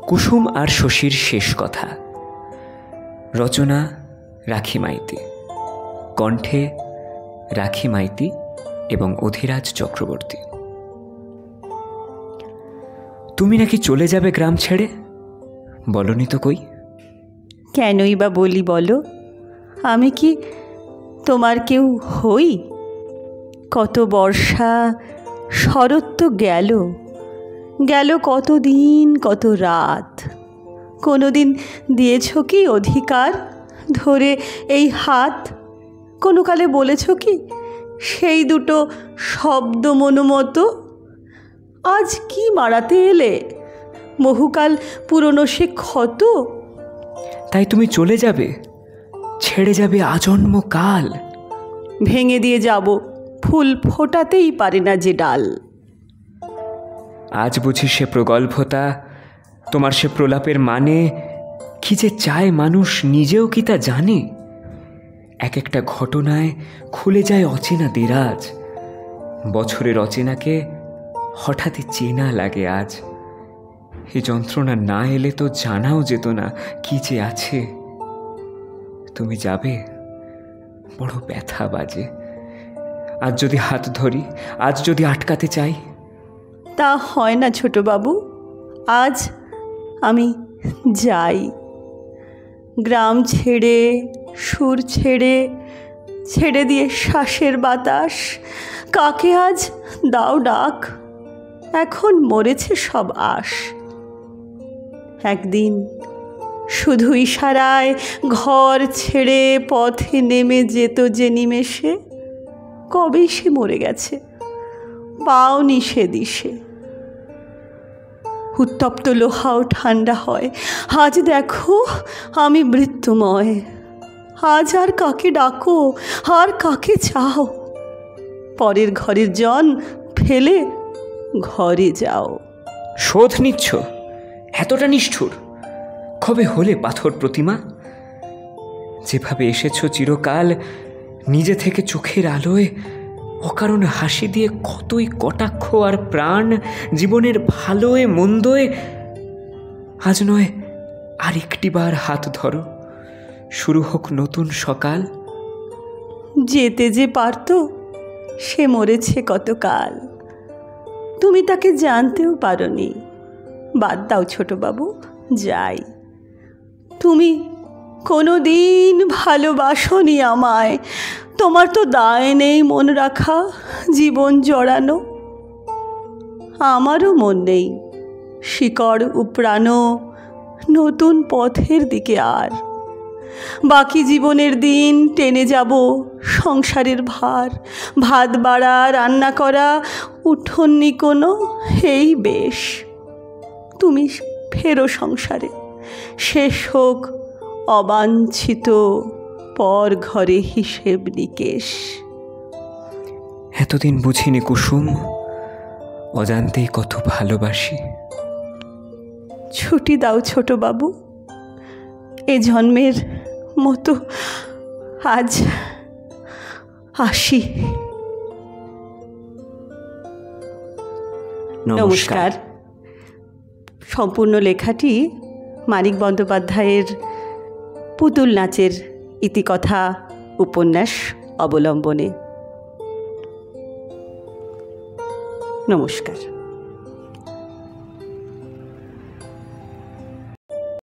কুসুম আর শশীর শেষ কথা। রচনা রাখি মাইতি, কণ্ঠে রাখি মাইতি এবং অধিরাজ চক্রবর্তী। তুমি নাকি চলে যাবে গ্রাম ছেড়ে, বলনি তো কই? কেনই বা বলি বলো? আমি কি তোমার কেউ হই? কত বর্ষা শরৎ তো গেল, গেল কতদিন কত রাত। কোনোদিন দিয়েছ কি অধিকার ধরে এই হাত? কোনো কালে বলেছ কি সেই দুটো শব্দ মনোমতো? আজ কি মারাতে এলে বহুকাল পুরনো সে ক্ষত? তাই তুমি চলে যাবে, ছেড়ে যাবে আজন্ম কাল? ভেঙে দিয়ে যাব ফুল ফোটাতেই পারে না যে ডাল। আজ বুঝি সে প্রগল্ভতা, তোমার সে প্রলাপের মানে কি যে চায় মানুষ নিজেও কি তা জানে? এক একটা ঘটনায় খুলে যায় অচেনা দেরাজ, বছরের অচেনাকে হঠাৎই চেনা লাগে আজ। এই যন্ত্রণা না এলে তো জানাও যেত না কি যে আছে। তুমি যাবে, বড় ব্যথা বাজে। আজ যদি হাত ধরি, আজ যদি আটকাতে চাই, তা হয় না ছোটবাবু। আজ আমি যাই, গ্রাম ছেড়ে, সুর ছেড়ে, ছেড়ে দিয়ে শ্বাসের বাতাস। কাকে আজ দাও ডাক, এখন মরেছে সব আশ। একদিন শুধু ইশারায় ঘর ছেড়ে পথে নেমে যেত যে নিমেষে, কবেই সে মরে গেছে, পাওনি সে দিশে। উত্তপ্ত লোহাও ঠান্ডা হয়, আজ দেখো আমি মৃত্যুময়। আজ আর কাকে ডাকো, আর কাকে চাও? পরের ঘরের জন ফেলে ঘরে যাও। শোধ নিচ্ছ? এতটা নিষ্ঠুর? কবে হলে পাথর প্রতিমা? যেভাবে এসেছ চিরকাল, নিজে থেকে চোখের আলোয় অকারণ হাসি দিয়ে কতই কটাক্ষ আর প্রাণ জীবনের ভালোয় মন্দয়। আজ নয় আর একটিবার হাত ধরো, শুরু হোক নতুন সকাল। যেতে যে পারত, সে মরেছে কতকাল। তুমি তাকে জানতেও পারোনি। বাদ দাও ছোটবাবু, যাই। তুমি কোনো দিন ভালোবাসোনি আমায়, তোমার তো দায় নেই মন রাখা, জীবন জড়ানো। আমারও মন নেই শিকড় উপড়ানো নতুন পথের দিকে আর। বাকি জীবনের দিন টেনে যাব সংসারের ভার, ভাত বাড়া রান্না করা উঠোননি কোনো, এই বেশ। তুমি ফেরো সংসারে, শেষ হোক অবাঞ্ছিত পর ঘরে হিসেব নিকেশ। এতদিন বুঝিনি কুসুম, অজান্তেই কত ভালোবাসি। ছুটি দাও ছোটবাবু, এ জন্মের মতো আজ আসি। নমস্কার। সম্পূর্ণ লেখাটি মানিক বন্দ্যোপাধ্যায়ের পুতুল নাচের ইতিকথা উপন্যাস অবলম্বনে। নমস্কার।